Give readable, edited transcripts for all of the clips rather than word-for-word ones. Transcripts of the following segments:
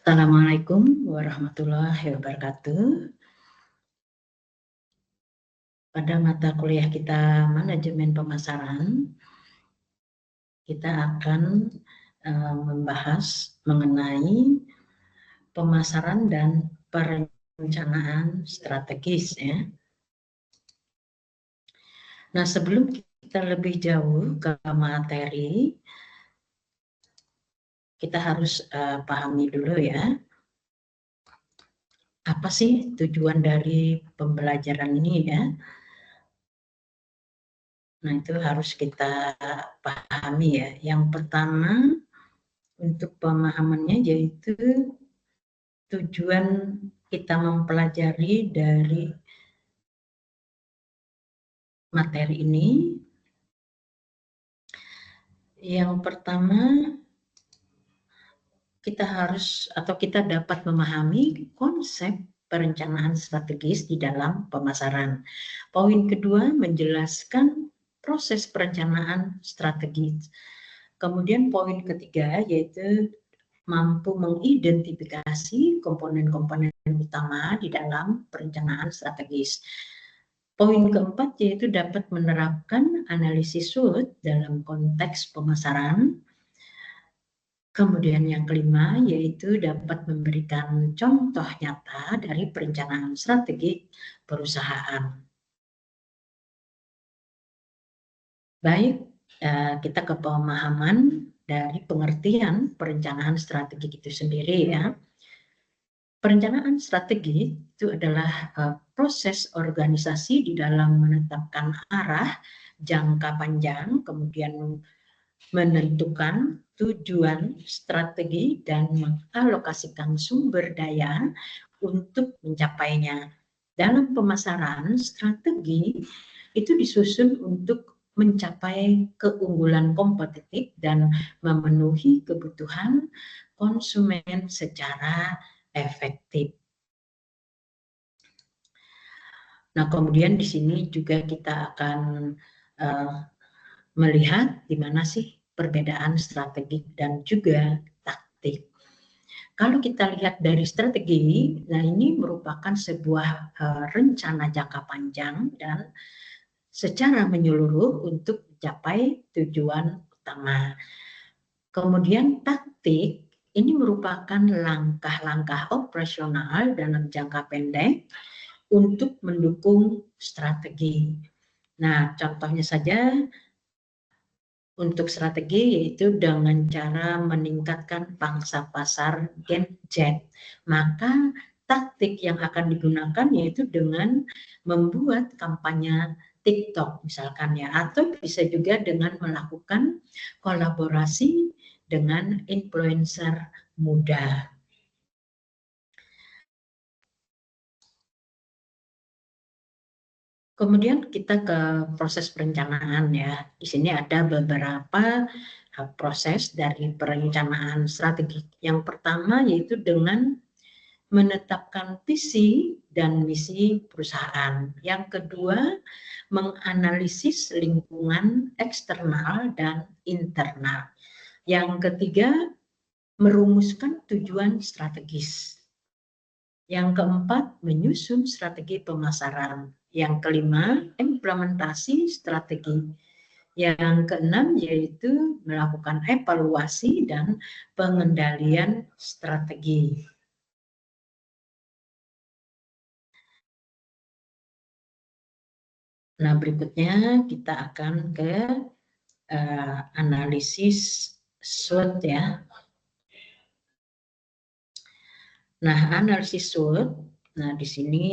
Assalamualaikum warahmatullahi wabarakatuh. Pada mata kuliah kita manajemen pemasaran, kita akan membahas mengenai pemasaran dan perencanaan strategis ya. Nah, sebelum kita lebih jauh ke materi, kita harus pahami dulu ya, apa sih tujuan dari pembelajaran ini ya. Nah, itu harus kita pahami ya. Yang pertama, untuk pemahamannya yaitu tujuan kita mempelajari dari materi ini. Yang pertama, kita harus atau kita dapat memahami konsep perencanaan strategis di dalam pemasaran. Poin kedua, menjelaskan proses perencanaan strategis. Kemudian poin ketiga yaitu mampu mengidentifikasi komponen-komponen utama di dalam perencanaan strategis. Poin keempat yaitu dapat menerapkan analisis SWOT dalam konteks pemasaran. Kemudian yang kelima yaitu dapat memberikan contoh nyata dari perencanaan strategi perusahaan. Baik, kita ke pemahaman dari pengertian perencanaan strategi itu sendiri ya. Perencanaan strategi itu adalah proses organisasi di dalam menetapkan arah jangka panjang, kemudian menentukan tujuan, strategi, dan mengalokasikan sumber daya untuk mencapainya. Dalam pemasaran, strategi itu disusun untuk mencapai keunggulan kompetitif dan memenuhi kebutuhan konsumen secara efektif. Nah, kemudian di sini juga kita akan melihat di mana sih perbedaan strategi dan juga taktik. Kalau kita lihat dari strategi, nah ini merupakan sebuah rencana jangka panjang dan secara menyeluruh untuk mencapai tujuan utama. Kemudian taktik ini merupakan langkah-langkah operasional dalam jangka pendek untuk mendukung strategi. Nah, contohnya saja untuk strategi yaitu dengan cara meningkatkan pangsa pasar Gen Z. Maka taktik yang akan digunakan yaitu dengan membuat kampanye TikTok misalkan ya, atau bisa juga dengan melakukan kolaborasi dengan influencer muda. Kemudian kita ke proses perencanaan ya. Di sini ada beberapa proses dari perencanaan strategi. Yang pertama yaitu dengan menetapkan visi dan misi perusahaan. Yang kedua, menganalisis lingkungan eksternal dan internal. Yang ketiga, merumuskan tujuan strategis. Yang keempat, menyusun strategi pemasaran. Yang kelima, implementasi strategi. Yang keenam, yaitu melakukan evaluasi dan pengendalian strategi. Nah, berikutnya kita akan ke analisis SWOT ya. Nah, analisis SWOT, nah di sini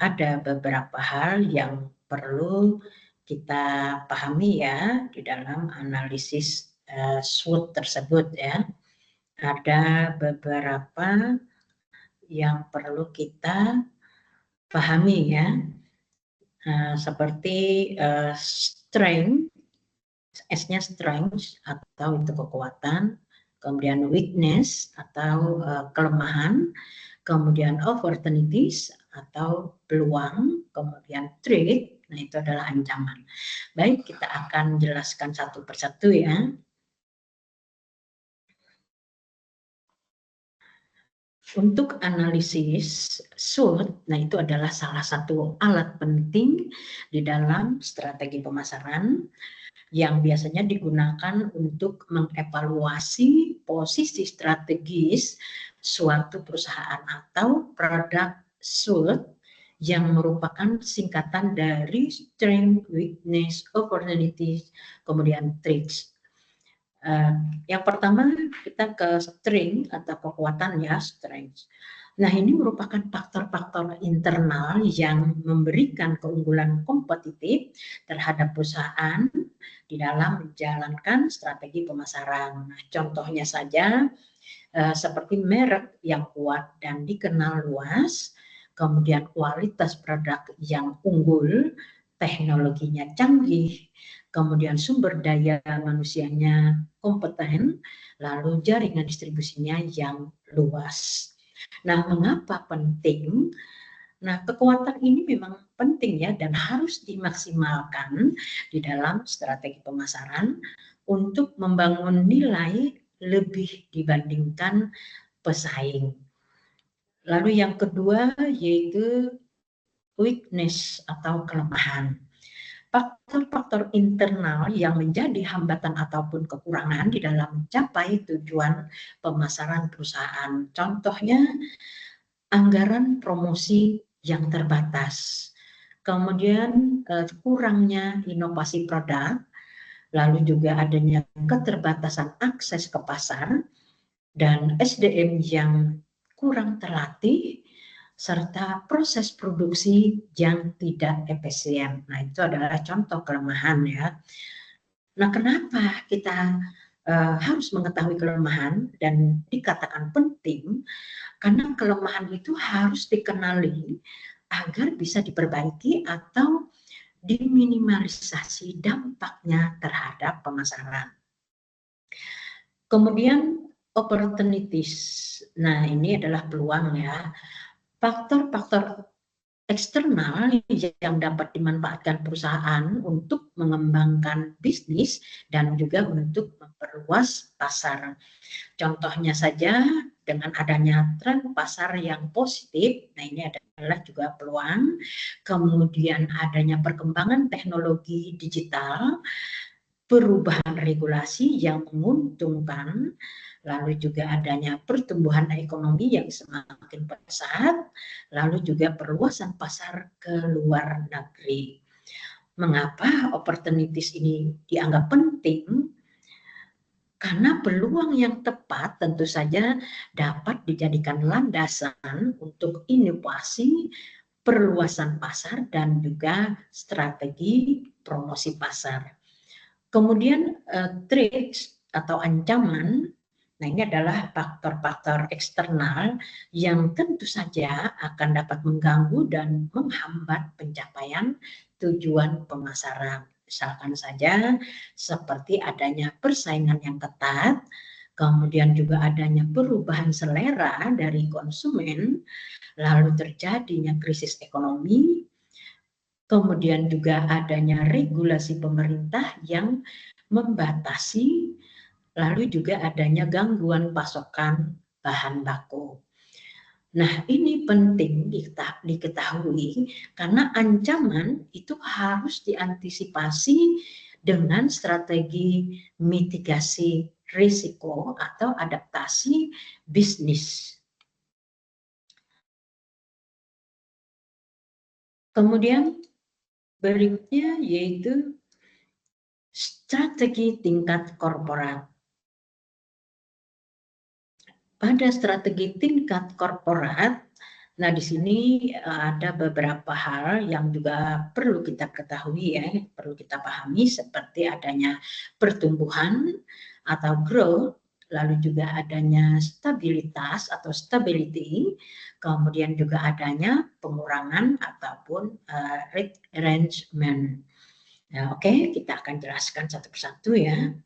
ada beberapa hal yang perlu kita pahami ya di dalam analisis SWOT tersebut ya. Ada beberapa yang perlu kita pahami ya, seperti strength, S-nya strength atau itu kekuatan, kemudian weakness atau kelemahan, kemudian opportunities atau peluang, kemudian threat, nah itu adalah ancaman. Baik, kita akan jelaskan satu persatu ya. Untuk analisis SWOT, nah itu adalah salah satu alat penting di dalam strategi pemasaran yang biasanya digunakan untuk mengevaluasi posisi strategis suatu perusahaan atau produk SWOT yang merupakan singkatan dari Strength, Weakness, Opportunities, kemudian Threats. Yang pertama kita ke strength atau kekuatan ya, strength. Nah, ini merupakan faktor-faktor internal yang memberikan keunggulan kompetitif terhadap perusahaan di dalam menjalankan strategi pemasaran. Nah, contohnya saja seperti merek yang kuat dan dikenal luas, kemudian kualitas produk yang unggul, teknologinya canggih, kemudian sumber daya manusianya kompeten, lalu jaringan distribusinya yang luas. Nah, mengapa penting? Nah, kekuatan ini memang penting ya dan harus dimaksimalkan di dalam strategi pemasaran untuk membangun nilai lebih dibandingkan pesaing. Lalu yang kedua yaitu weakness atau kelemahan. Faktor-faktor internal yang menjadi hambatan ataupun kekurangan di dalam mencapai tujuan pemasaran perusahaan. Contohnya, anggaran promosi yang terbatas. Kemudian kurangnya inovasi produk, lalu juga adanya keterbatasan akses ke pasar, dan SDM yang kurang terlatih, serta proses produksi yang tidak efisien. Nah, itu adalah contoh kelemahan ya. Nah, kenapa kita harus mengetahui kelemahan dan dikatakan penting? Karena kelemahan itu harus dikenali agar bisa diperbaiki atau diminimalisasi dampaknya terhadap pemasaran. Kemudian opportunities. Nah, ini adalah peluang ya. Faktor-faktor eksternal yang dapat dimanfaatkan perusahaan untuk mengembangkan bisnis dan juga untuk memperluas pasar. Contohnya saja dengan adanya tren pasar yang positif, nah ini adalah juga peluang. Kemudian adanya perkembangan teknologi digital, perubahan regulasi yang menguntungkan, lalu juga adanya pertumbuhan ekonomi yang semakin pesat, lalu juga perluasan pasar ke luar negeri. Mengapa opportunities ini dianggap penting? Karena peluang yang tepat tentu saja dapat dijadikan landasan untuk inovasi, perluasan pasar, dan juga strategi promosi pasar. Kemudian threats atau ancaman, nah ini adalah faktor-faktor eksternal yang tentu saja akan dapat mengganggu dan menghambat pencapaian tujuan pemasaran. Misalkan saja seperti adanya persaingan yang ketat, kemudian juga adanya perubahan selera dari konsumen, lalu terjadinya krisis ekonomi, kemudian juga adanya regulasi pemerintah yang membatasi, lalu juga adanya gangguan pasokan bahan baku. Nah, ini penting diketahui karena ancaman itu harus diantisipasi dengan strategi mitigasi risiko atau adaptasi bisnis. Kemudian berikutnya yaitu strategi tingkat korporat. Pada strategi tingkat korporat, nah di sini ada beberapa hal yang juga perlu kita ketahui ya, perlu kita pahami seperti adanya pertumbuhan atau growth, lalu juga adanya stabilitas atau stability, kemudian juga adanya pengurangan ataupun retrenchment. Nah, oke, kita akan jelaskan satu persatu ya.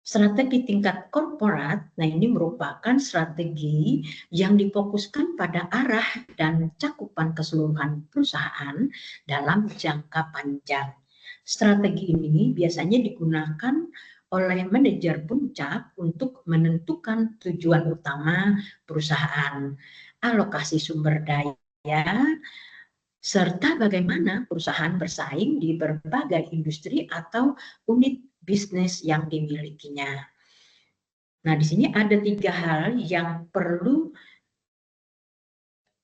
Strategi tingkat korporat, nah ini merupakan strategi yang difokuskan pada arah dan cakupan keseluruhan perusahaan dalam jangka panjang. Strategi ini biasanya digunakan oleh manajer puncak untuk menentukan tujuan utama perusahaan, alokasi sumber daya, serta bagaimana perusahaan bersaing di berbagai industri atau unit bisnis yang dimilikinya. Nah, di sini ada 3 hal yang perlu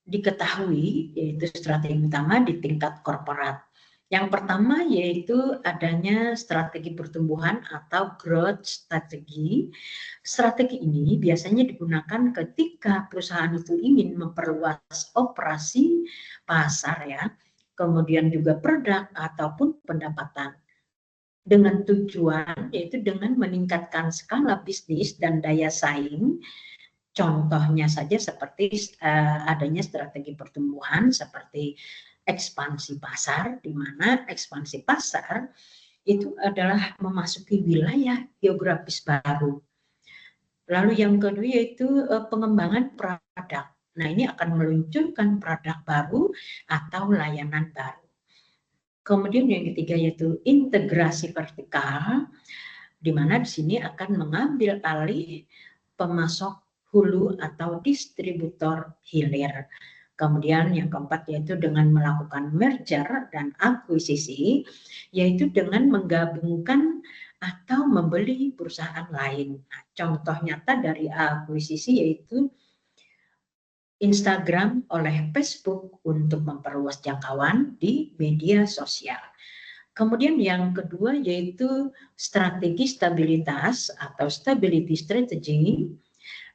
diketahui, yaitu strategi utama di tingkat korporat. Yang pertama yaitu adanya strategi pertumbuhan atau growth strategy. Strategi ini biasanya digunakan ketika perusahaan itu ingin memperluas operasi pasar ya, kemudian juga produk ataupun pendapatan. Dengan tujuan yaitu dengan meningkatkan skala bisnis dan daya saing. Contohnya saja seperti adanya strategi pertumbuhan seperti ekspansi pasar, di mana ekspansi pasar itu adalah memasuki wilayah geografis baru. Lalu yang kedua yaitu pengembangan produk. Nah, ini akan meluncurkan produk baru atau layanan baru. Kemudian yang ketiga yaitu integrasi vertikal, di mana di sini akan mengambil alih pemasok hulu atau distributor hilir. Kemudian yang keempat yaitu dengan melakukan merger dan akuisisi, yaitu dengan menggabungkan atau membeli perusahaan lain. Nah, contoh nyata dari akuisisi yaitu Instagram oleh Facebook untuk memperluas jangkauan di media sosial. Kemudian yang kedua yaitu strategi stabilitas atau stability strategy.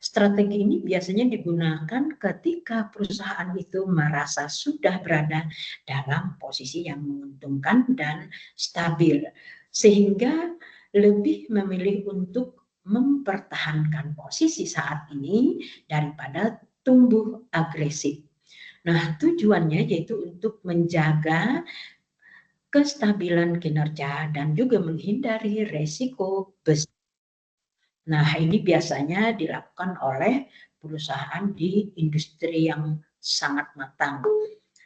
Strategi ini biasanya digunakan ketika perusahaan itu merasa sudah berada dalam posisi yang menguntungkan dan stabil, sehingga lebih memilih untuk mempertahankan posisi saat ini daripada tumbuh agresif. Nah, tujuannya yaitu untuk menjaga kestabilan kinerja dan juga menghindari resiko besar. Nah, ini biasanya dilakukan oleh perusahaan di industri yang sangat matang.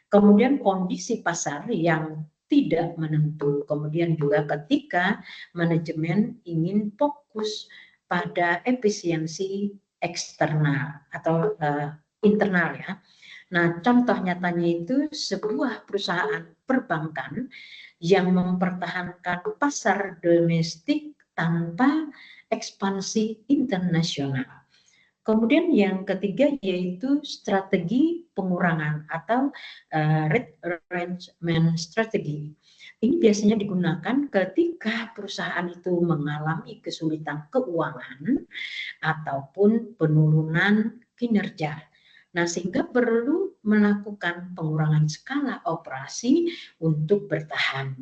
Kemudian kondisi pasar yang tidak menentu. Kemudian juga ketika manajemen ingin fokus pada efisiensi eksternal atau internal ya. Nah, contoh nyatanya itu sebuah perusahaan perbankan yang mempertahankan pasar domestik tanpa ekspansi internasional. Kemudian yang ketiga yaitu strategi pengurangan atau retrenchment strategy. Ini biasanya digunakan ketika perusahaan itu mengalami kesulitan keuangan ataupun penurunan kinerja. Nah, sehingga perlu melakukan pengurangan skala operasi untuk bertahan.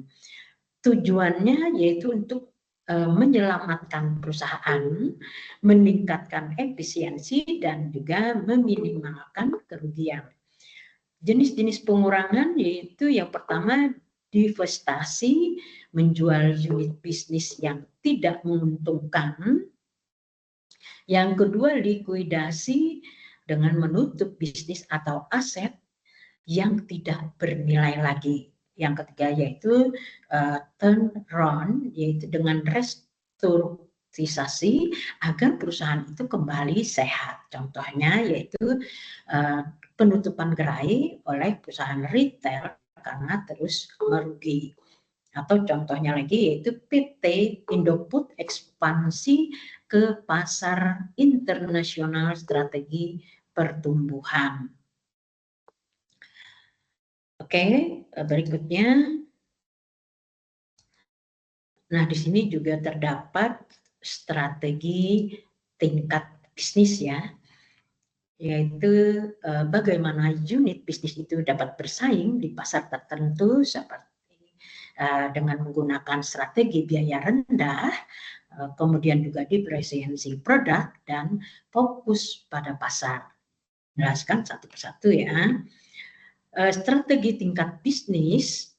Tujuannya yaitu untuk menyelamatkan perusahaan, meningkatkan efisiensi, dan juga meminimalkan kerugian. Jenis-jenis pengurangan yaitu yang pertama divestasi, menjual unit bisnis yang tidak menguntungkan. Yang kedua likuidasi dengan menutup bisnis atau aset yang tidak bernilai lagi. Yang ketiga yaitu turnaround, yaitu dengan restrukturisasi agar perusahaan itu kembali sehat. Contohnya yaitu penutupan gerai oleh perusahaan retail karena terus merugi. Atau contohnya lagi yaitu PT Indofood ekspansi ke pasar internasional strategi pertumbuhan. Oke, berikutnya. Nah, di sini juga terdapat strategi tingkat bisnis ya, yaitu bagaimana unit bisnis itu dapat bersaing di pasar tertentu seperti dengan menggunakan strategi biaya rendah, kemudian juga diferensiasi produk dan fokus pada pasar. Jelaskan satu persatu ya. Strategi tingkat bisnis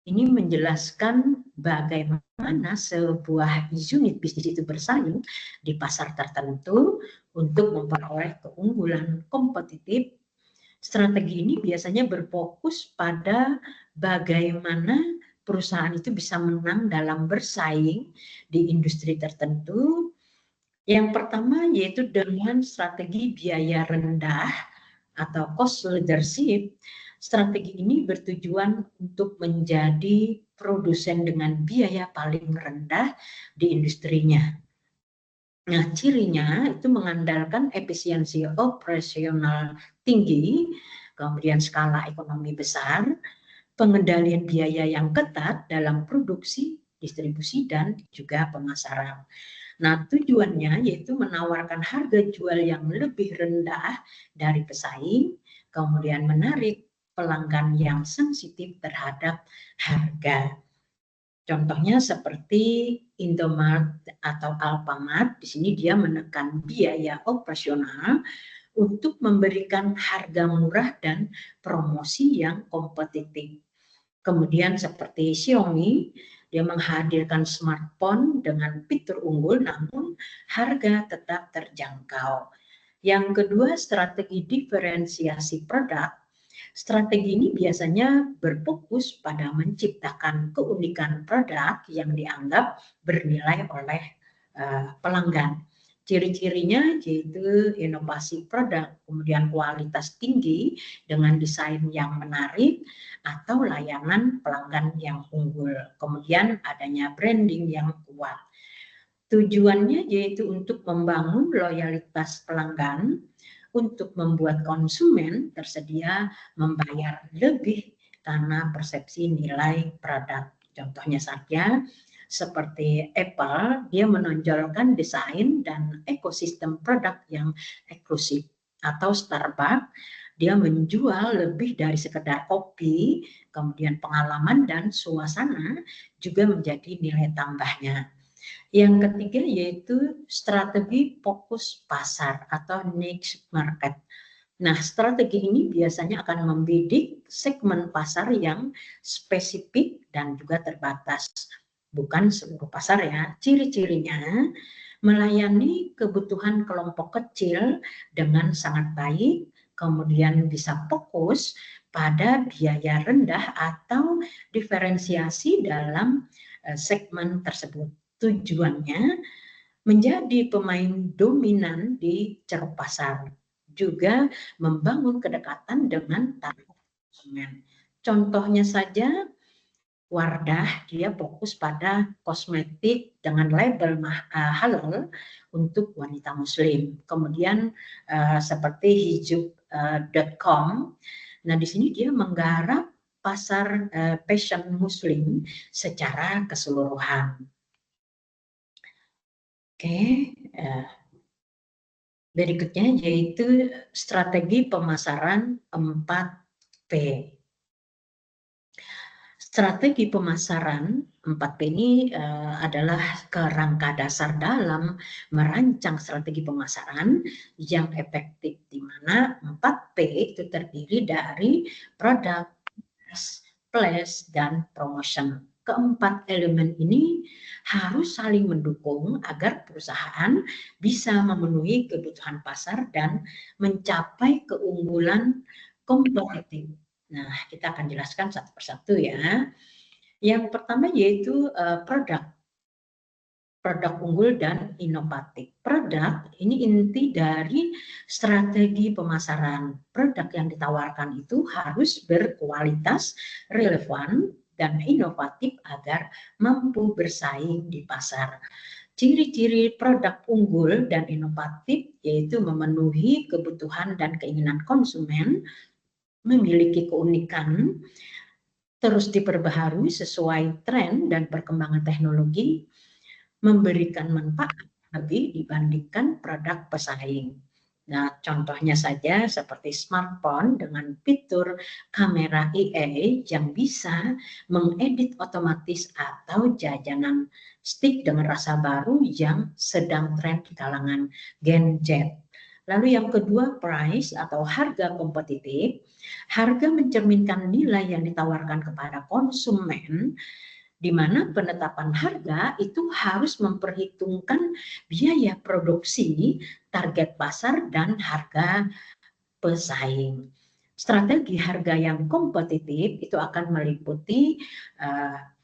ini menjelaskan bagaimana sebuah unit bisnis itu bersaing di pasar tertentu untuk memperoleh keunggulan kompetitif. Strategi ini biasanya berfokus pada bagaimana perusahaan itu bisa menang dalam bersaing di industri tertentu? Yang pertama yaitu dengan strategi biaya rendah atau cost leadership. Strategi ini bertujuan untuk menjadi produsen dengan biaya paling rendah di industrinya. Nah, cirinya itu mengandalkan efisiensi operasional tinggi, kemudian skala ekonomi besar, pengendalian biaya yang ketat dalam produksi, distribusi, dan juga pemasaran. Nah, tujuannya yaitu menawarkan harga jual yang lebih rendah dari pesaing, kemudian menarik pelanggan yang sensitif terhadap harga. Contohnya seperti Indomart atau Alfamart, di sini dia menekan biaya operasional untuk memberikan harga murah dan promosi yang kompetitif. Kemudian seperti Xiaomi, dia menghadirkan smartphone dengan fitur unggul namun harga tetap terjangkau. Yang kedua, strategi diferensiasi produk. Strategi ini biasanya berfokus pada menciptakan keunikan produk yang dianggap bernilai oleh pelanggan. Ciri-cirinya yaitu inovasi produk, kemudian kualitas tinggi dengan desain yang menarik, atau layanan pelanggan yang unggul. Kemudian adanya branding yang kuat. Tujuannya yaitu untuk membangun loyalitas pelanggan, untuk membuat konsumen tersedia membayar lebih karena persepsi nilai produk. Contohnya saja seperti Apple, dia menonjolkan desain dan ekosistem produk yang eksklusif. Atau Starbucks, dia menjual lebih dari sekedar kopi, kemudian pengalaman dan suasana juga menjadi nilai tambahnya. Yang ketiga yaitu strategi fokus pasar atau niche market. Nah, strategi ini biasanya akan membidik segmen pasar yang spesifik dan juga terbatas. Bukan seluruh pasar ya. Ciri-cirinya melayani kebutuhan kelompok kecil dengan sangat baik, kemudian bisa fokus pada biaya rendah atau diferensiasi dalam segmen tersebut. Tujuannya menjadi pemain dominan di ceruk pasar, juga membangun kedekatan dengan target konsumen. Contohnya saja Wardah, dia fokus pada kosmetik dengan label halal untuk wanita muslim. Kemudian seperti hijab.com, nah di sini dia menggarap pasar fashion muslim secara keseluruhan. Oke, berikutnya yaitu strategi pemasaran 4P. Strategi pemasaran 4P ini adalah kerangka dasar dalam merancang strategi pemasaran yang efektif, di mana 4P itu terdiri dari produk, place, dan promotion. Keempat elemen ini harus saling mendukung agar perusahaan bisa memenuhi kebutuhan pasar dan mencapai keunggulan kompetitif. Nah, kita akan jelaskan satu persatu ya. Yang pertama yaitu produk unggul dan inovatif. Produk ini inti dari strategi pemasaran. Produk yang ditawarkan itu harus berkualitas, relevan, dan inovatif agar mampu bersaing di pasar. Ciri-ciri produk unggul dan inovatif yaitu memenuhi kebutuhan dan keinginan konsumen, memiliki keunikan, terus diperbaharui sesuai tren dan perkembangan teknologi, memberikan manfaat lebih dibandingkan produk pesaing. Nah, contohnya saja seperti smartphone dengan fitur kamera AI yang bisa mengedit otomatis, atau jajanan stick dengan rasa baru yang sedang tren di kalangan Gen Z. Lalu yang kedua, price atau harga kompetitif. Harga mencerminkan nilai yang ditawarkan kepada konsumen, di mana penetapan harga itu harus memperhitungkan biaya produksi, target pasar, dan harga pesaing. Strategi harga yang kompetitif itu akan meliputi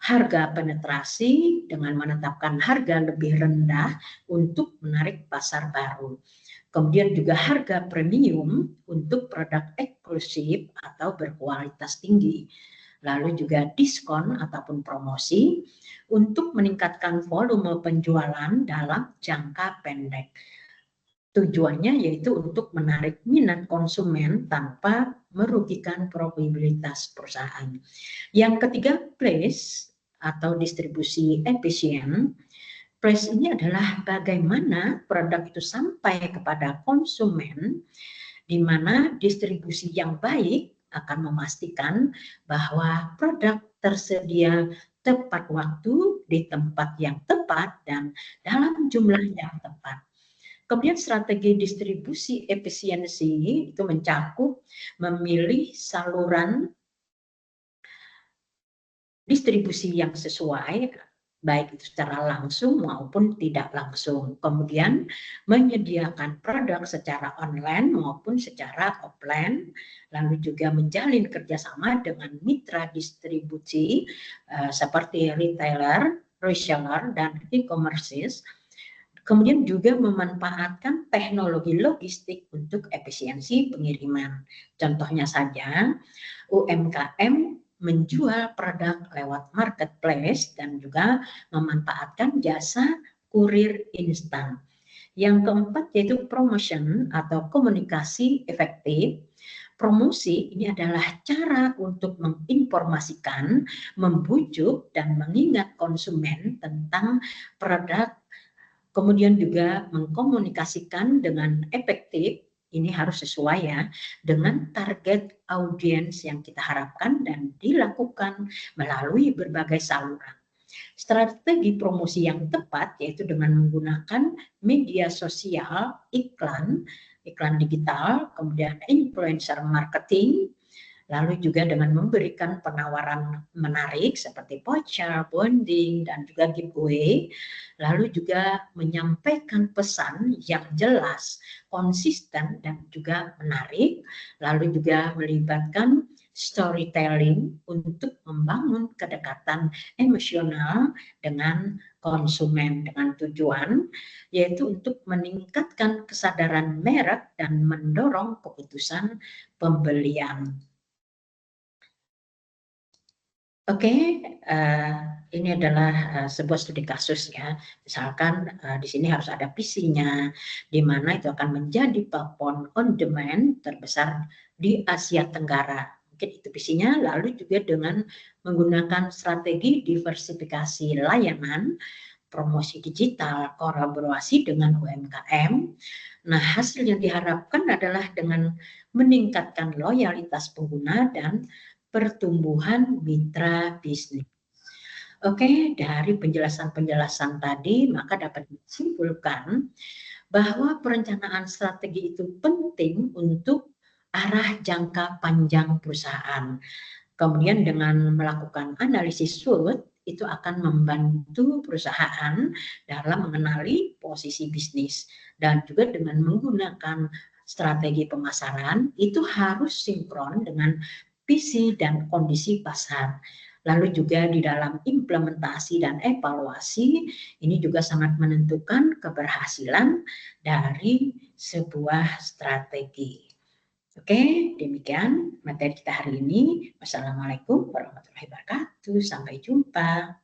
harga penetrasi dengan menetapkan harga lebih rendah untuk menarik pasar baru. Kemudian juga harga premium untuk produk eksklusif atau berkualitas tinggi. Lalu juga diskon ataupun promosi untuk meningkatkan volume penjualan dalam jangka pendek. Tujuannya yaitu untuk menarik minat konsumen tanpa merugikan profitabilitas perusahaan. Yang ketiga, place atau distribusi efisien. Place ini adalah bagaimana produk itu sampai kepada konsumen, di mana distribusi yang baik akan memastikan bahwa produk tersedia tepat waktu, di tempat yang tepat, dan dalam jumlah yang tepat. Kemudian strategi distribusi efisiensi itu mencakup memilih saluran distribusi yang sesuai, baik itu secara langsung maupun tidak langsung. Kemudian menyediakan produk secara online maupun secara offline, lalu juga menjalin kerjasama dengan mitra distribusi seperti retailer, reseller, dan e-commerce. Kemudian juga memanfaatkan teknologi logistik untuk efisiensi pengiriman. Contohnya saja, UMKM menjual produk lewat marketplace dan juga memanfaatkan jasa kurir instan. Yang keempat yaitu promotion atau komunikasi efektif. Promosi ini adalah cara untuk menginformasikan, membujuk, dan mengingat konsumen tentang produk, kemudian juga mengkomunikasikan dengan efektif. Ini harus sesuai ya dengan target audiens yang kita harapkan dan dilakukan melalui berbagai saluran. Strategi promosi yang tepat yaitu dengan menggunakan media sosial, iklan digital, kemudian influencer marketing, lalu juga dengan memberikan penawaran menarik seperti voucher, bonding, dan juga giveaway, lalu juga menyampaikan pesan yang jelas, konsisten, dan juga menarik, lalu juga melibatkan storytelling untuk membangun kedekatan emosional dengan konsumen, dengan tujuan yaitu untuk meningkatkan kesadaran merek dan mendorong keputusan pembelian. Oke, ini adalah sebuah studi kasus ya. Misalkan di sini harus ada PC-nya, di mana itu akan menjadi platform on demand terbesar di Asia Tenggara. Mungkin itu PC-nya, lalu juga dengan menggunakan strategi diversifikasi layanan, promosi digital, kolaborasi dengan UMKM. Nah, hasil yang diharapkan adalah dengan meningkatkan loyalitas pengguna dan pertumbuhan mitra bisnis. Oke, dari penjelasan-penjelasan tadi, maka dapat disimpulkan bahwa perencanaan strategi itu penting untuk arah jangka panjang perusahaan. Kemudian dengan melakukan analisis SWOT, itu akan membantu perusahaan dalam mengenali posisi bisnis. Dan juga dengan menggunakan strategi pemasaran, itu harus sinkron dengan visi dan kondisi pasar. Lalu juga di dalam implementasi dan evaluasi, ini juga sangat menentukan keberhasilan dari sebuah strategi. Oke, demikian materi kita hari ini. Wassalamualaikum warahmatullahi wabarakatuh. Sampai jumpa.